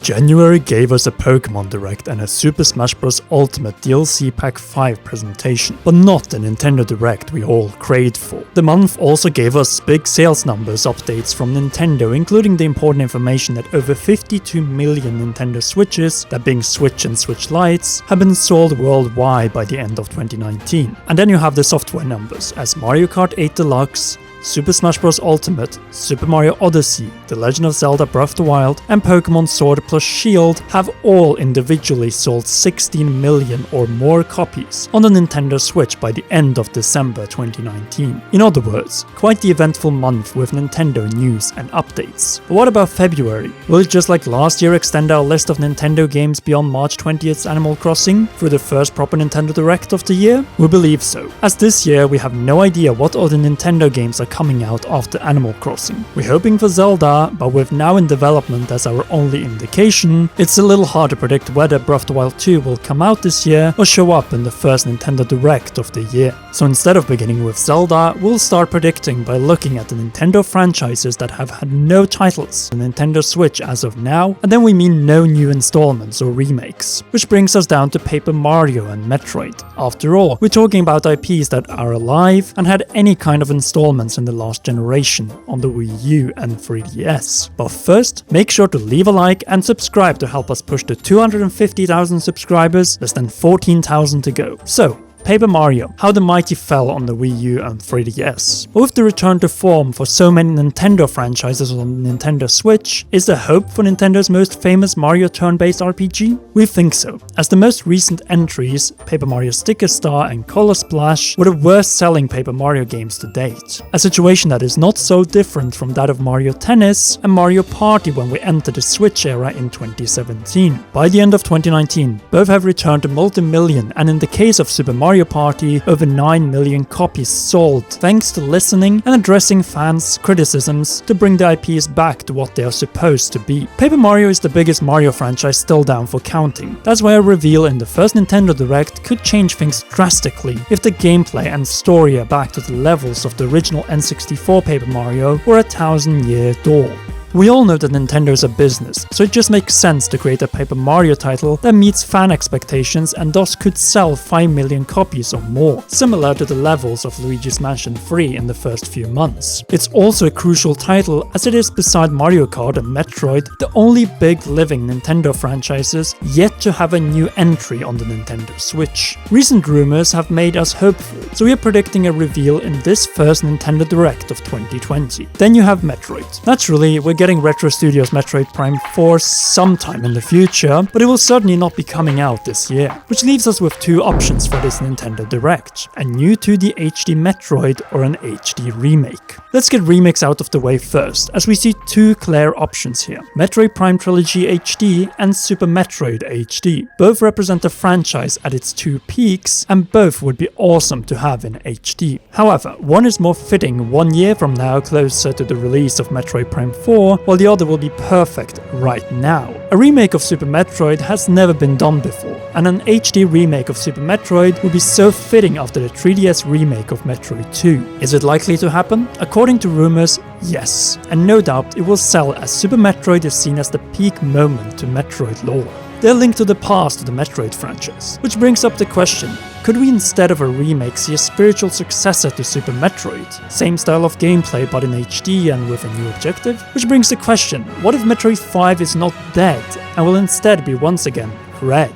January gave us a Pokemon Direct and a Super Smash Bros. Ultimate DLC Pack 5 presentation, but not the Nintendo Direct we all craved for. The month also gave us big sales numbers updates from Nintendo, including the important information that over 52 million Nintendo Switches, that being Switch and Switch Lites, have been sold worldwide by the end of 2019. And then you have the software numbers, as Mario Kart 8 Deluxe, Super Smash Bros. Ultimate, Super Mario Odyssey, The Legend of Zelda Breath of the Wild, and Pokemon Sword plus Shield have all individually sold 16 million or more copies on the Nintendo Switch by the end of December 2019. In other words, quite the eventful month with Nintendo news and updates. But what about February? Will it just like last year extend our list of Nintendo games beyond March 20th's Animal Crossing through the first proper Nintendo Direct of the year? We believe so, as this year we have no idea what other Nintendo games are coming out after Animal Crossing. We're hoping for Zelda, but with Now in Development as our only indication, it's a little hard to predict whether Breath of the Wild 2 will come out this year or show up in the first Nintendo Direct of the year. So instead of beginning with Zelda, we'll start predicting by looking at the Nintendo franchises that have had no titles on Nintendo Switch as of now, and then we mean no new installments or remakes, which brings us down to Paper Mario and Metroid. After all, we're talking about IPs that are alive and had any kind of installments in the last generation on the Wii U and 3DS. But first, make sure to leave a like and subscribe to help us push the 250,000 subscribers, less than 14,000 to go. So, Paper Mario, how the mighty fell on the Wii U and 3DS. With the return to form for so many Nintendo franchises on the Nintendo Switch, is there hope for Nintendo's most famous Mario turn-based RPG? We think so, as the most recent entries, Paper Mario Sticker Star and Color Splash, were the worst selling Paper Mario games to date. A situation that is not so different from that of Mario Tennis and Mario Party when we entered the Switch era in 2017. By the end of 2019, both have returned to multi-million, and in the case of Super Mario Party, over 9 million copies sold, thanks to listening and addressing fans' criticisms to bring the IPs back to what they are supposed to be. Paper Mario is the biggest Mario franchise still down for counting. That's why a reveal in the first Nintendo Direct could change things drastically if the gameplay and story are back to the levels of the original N64 Paper Mario or A Thousand Year Door. We all know that Nintendo is a business, so it just makes sense to create a Paper Mario title that meets fan expectations and thus could sell 5 million copies or more, similar to the levels of Luigi's Mansion 3 in the first few months. It's also a crucial title as it is, beside Mario Kart and Metroid, the only big living Nintendo franchises yet to have a new entry on the Nintendo Switch. Recent rumors have made us hopeful, so we are predicting a reveal in this first Nintendo Direct of 2020. Then you have Metroid. Naturally, we're getting Retro Studios' Metroid Prime 4 sometime in the future, but it will certainly not be coming out this year. Which leaves us with two options for this Nintendo Direct: a new 2D HD Metroid or an HD remake. Let's get remakes out of the way first, as we see two clear options here: Metroid Prime Trilogy HD and Super Metroid HD. Both represent the franchise at its two peaks, and both would be awesome to have in HD. However, one is more fitting 1 year from now, closer to the release of Metroid Prime 4, while the other will be perfect right now. A remake of Super Metroid has never been done before, and an HD remake of Super Metroid would be so fitting after the 3DS remake of Metroid 2. Is it likely to happen? According to rumors, yes, and no doubt it will sell, as Super Metroid is seen as the peak moment to Metroid lore. They're linked to the past of the Metroid franchise, which brings up the question: could we, instead of a remake, see a spiritual successor to Super Metroid? Same style of gameplay but in HD and with a new objective? Which brings the question: what if Metroid 5 is not dead and will instead be once again red?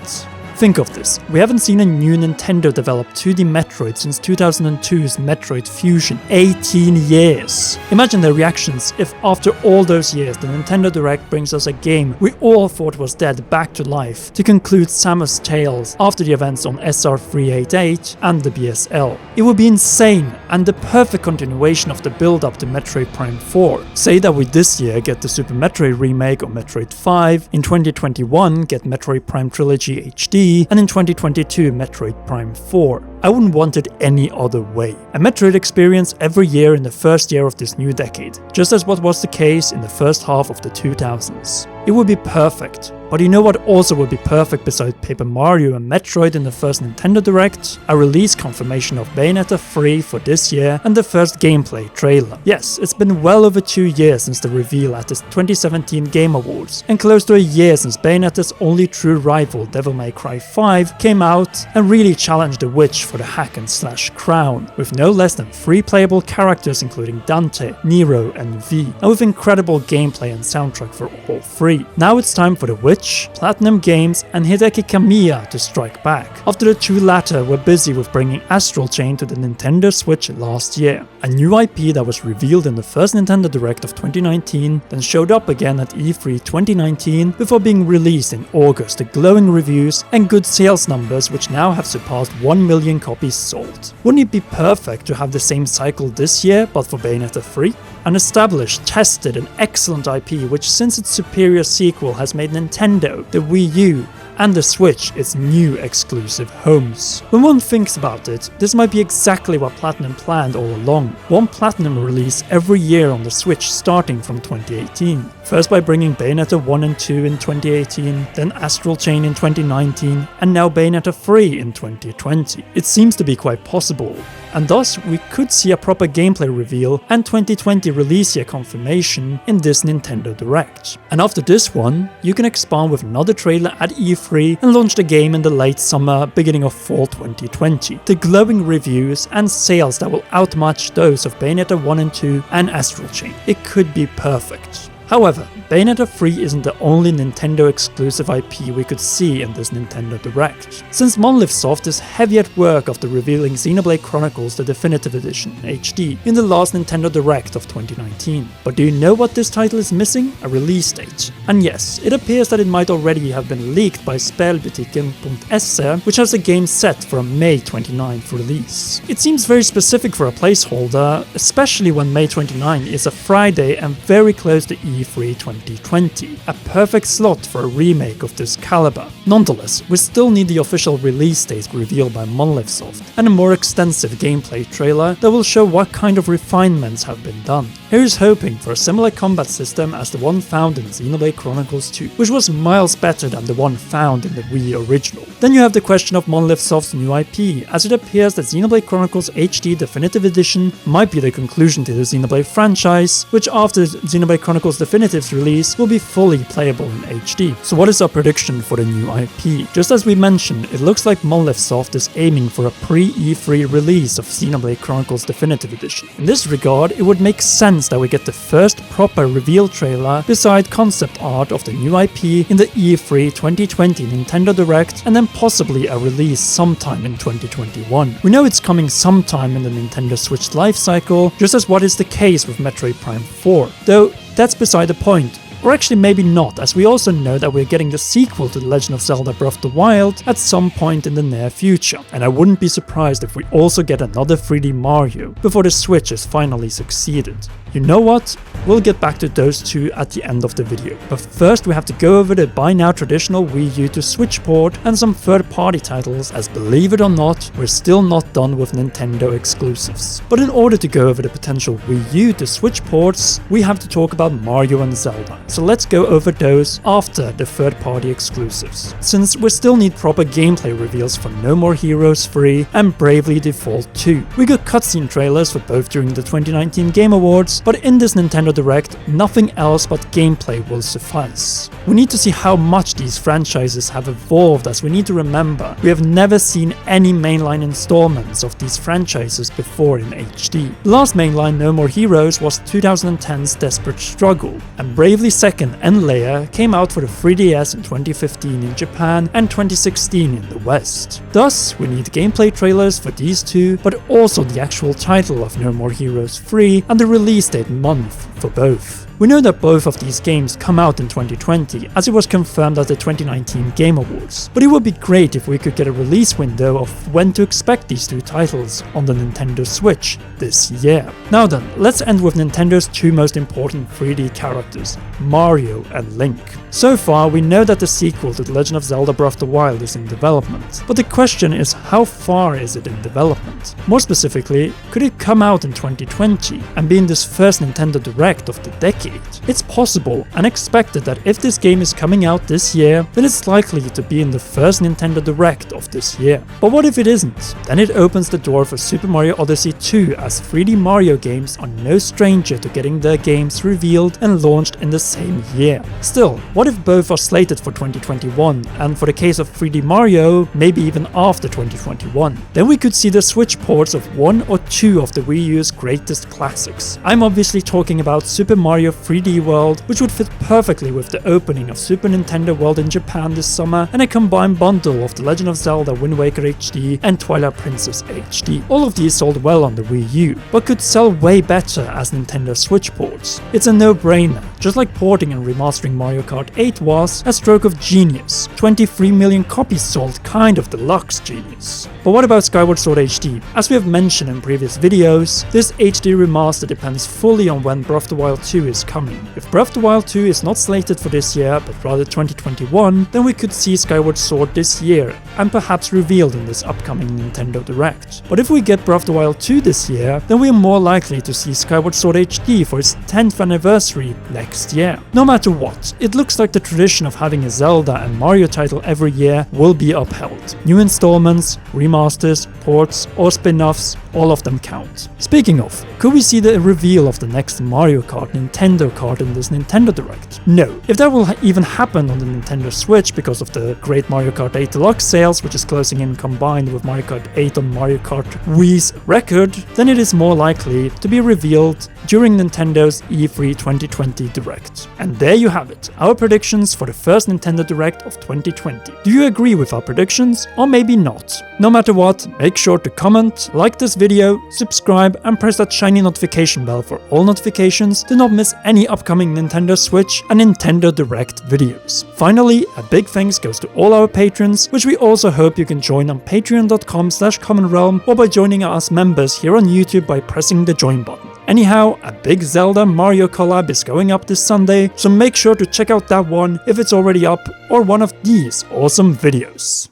Think of this, we haven't seen a new Nintendo developed 2D Metroid since 2002's Metroid Fusion. 18 years! Imagine the reactions if after all those years the Nintendo Direct brings us a game we all thought was dead back to life to conclude Samus Tales after the events on SR388 and the BSL. It would be insane and the perfect continuation of the build up to Metroid Prime 4. Say that we this year get the Super Metroid remake or Metroid 5, in 2021 get Metroid Prime Trilogy HD, and in 2022 Metroid Prime 4. I wouldn't want it any other way. A Metroid experience every year in the first year of this new decade, just as what was the case in the first half of the 2000s. It would be perfect. But you know what also would be perfect besides Paper Mario and Metroid in the first Nintendo Direct? A release confirmation of Bayonetta 3 for this year and the first gameplay trailer. Yes, it's been well over 2 years since the reveal at the 2017 Game Awards, and close to a year since Bayonetta's only true rival Devil May Cry 5 came out and really challenged the witch for the hack and slash crown, with no less than 3 playable characters including Dante, Nero and V, and with incredible gameplay and soundtrack for all 3. Now it's time for the witch, Platinum Games and Hideki Kamiya to strike back, after the 2 latter were busy with bringing Astral Chain to the Nintendo Switch last year, a new IP that was revealed in the first Nintendo Direct of 2019, then showed up again at E3 2019 before being released in August to glowing reviews and good sales numbers which now have surpassed 1 million copies sold. Wouldn't it be perfect to have the same cycle this year but for Bayonetta 3? An established, tested and excellent IP which since its superior sequel has made Nintendo, the Wii U, and the Switch its new exclusive homes. When one thinks about it, this might be exactly what Platinum planned all along. One Platinum release every year on the Switch starting from 2018. First by bringing Bayonetta 1 and 2 in 2018, then Astral Chain in 2019, and now Bayonetta 3 in 2020. It seems to be quite possible, and thus we could see a proper gameplay reveal and 2020 release year confirmation in this Nintendo Direct. And after this one, you can expand with another trailer at E3 and launch the game in the late summer, beginning of fall 2020. The glowing reviews and sales that will outmatch those of Bayonetta 1 and 2 and Astral Chain. It could be perfect. However, Bayonetta 3 isn't the only Nintendo exclusive IP we could see in this Nintendo Direct, since Monolith Soft is heavy at work after revealing Xenoblade Chronicles the Definitive Edition in HD in the last Nintendo Direct of 2019. But do you know what this title is missing? A release date. And yes, it appears that it might already have been leaked by Spelbutiken.se, which has the game set for a May 29th release. It seems very specific for a placeholder, especially when May 29 is a Friday and very close to E3 2020, a perfect slot for a remake of this caliber. Nonetheless, we still need the official release date revealed by Monolith Soft, and a more extensive gameplay trailer that will show what kind of refinements have been done. Here's hoping for a similar combat system as the one found in Xenoblade Chronicles 2, which was miles better than the one found in the Wii original. Then you have the question of Monolith Soft's new IP, as it appears that Xenoblade Chronicles HD Definitive Edition might be the conclusion to the Xenoblade franchise, which after Xenoblade Chronicles Definitive's release will be fully playable in HD. So what is our prediction for the new IP? Just as we mentioned, it looks like Monolith Soft is aiming for a pre-E3 release of Xenoblade Chronicles Definitive Edition. In this regard, it would make sense that we get the first proper reveal trailer beside concept art of the new IP in the E3 2020 Nintendo Direct, and then possibly a release sometime in 2021. We know it's coming sometime in the Nintendo Switch lifecycle, just as what is the case with Metroid Prime 4, though that's beside the point. Or actually maybe not, as we also know that we're getting the sequel to The Legend of Zelda Breath of the Wild at some point in the near future, and I wouldn't be surprised if we also get another 3D Mario before the Switch has finally succeeded. You know what? We'll get back to those two at the end of the video, but first we have to go over the by now traditional Wii U to Switch port and some third-party titles, as believe it or not, we're still not done with Nintendo exclusives. But in order to go over the potential Wii U to Switch ports, we have to talk about Mario and Zelda. So let's go over those after the third-party exclusives, since we still need proper gameplay reveals for No More Heroes 3 and Bravely Default 2. We got cutscene trailers for both during the 2019 Game Awards, but in this Nintendo Direct, nothing else but gameplay will suffice. We need to see how much these franchises have evolved, as we need to remember we have never seen any mainline installments of these franchises before in HD. The last mainline No More Heroes was 2010's Desperate Struggle, and Bravely Second and Layer came out for the 3DS in 2015 in Japan and 2016 in the West. Thus, we need gameplay trailers for these two, but also the actual title of No More Heroes 3 and the release date month for both. We know that both of these games come out in 2020, as it was confirmed at the 2019 Game Awards, but it would be great if we could get a release window of when to expect these two titles on the Nintendo Switch this year. Now then, let's end with Nintendo's two most important 3D characters, Mario and Link. So far, we know that the sequel to The Legend of Zelda Breath of the Wild is in development, but the question is, how far is it in development? More specifically, could it come out in 2020 and be in this first Nintendo Direct of the decade. It's possible and expected that if this game is coming out this year, then it's likely to be in the first Nintendo Direct of this year. But what if it isn't? Then it opens the door for Super Mario Odyssey 2, as 3D Mario games are no stranger to getting their games revealed and launched in the same year. Still, what if both are slated for 2021, and for the case of 3D Mario, maybe even after 2021? Then we could see the Switch ports of one or two of the Wii U's greatest classics. I'm obviously talking about Super Mario 3D World, which would fit perfectly with the opening of Super Nintendo World in Japan this summer, and a combined bundle of The Legend of Zelda Wind Waker HD and Twilight Princess HD. All of these sold well on the Wii U, but could sell way better as Nintendo Switch ports. It's a no-brainer, just like porting and remastering Mario Kart 8 was a stroke of genius. 23 million copies sold, kind of deluxe genius. But what about Skyward Sword HD? As we have mentioned in previous videos, this HD remaster depends fully on when Breath of the Wild 2 is coming. If Breath of the Wild 2 is not slated for this year, but rather 2021, then we could see Skyward Sword this year, and perhaps revealed in this upcoming Nintendo Direct. But if we get Breath of the Wild 2 this year, then we are more likely to see Skyward Sword HD for its 10th anniversary next year. No matter what, it looks like the tradition of having a Zelda and Mario title every year will be upheld. New installments, remasters, ports, or spin-offs, all of them count. Speaking of, could we see the reveal of the next Mario Kart Nintendo kart in this Nintendo Direct? No. If that will even happen on the Nintendo Switch because of the great Mario Kart 8 Deluxe sales, which is closing in combined with Mario Kart 8 on Mario Kart Wii's record, then it is more likely to be revealed during Nintendo's E3 2020 Direct. And there you have it, our predictions for the first Nintendo Direct of 2020. Do you agree with our predictions, or maybe not? No matter what, make sure to comment, like this video, subscribe, and press that shiny notification bell for all notifications to not miss any upcoming Nintendo Switch and Nintendo Direct videos. Finally, a big thanks goes to all our patrons, which we also hope you can join on patreon.com/commonrealm or by joining us members here on YouTube by pressing the join button. Anyhow, a big Zelda Mario collab is going up this Sunday, so make sure to check out that one if it's already up, or one of these awesome videos.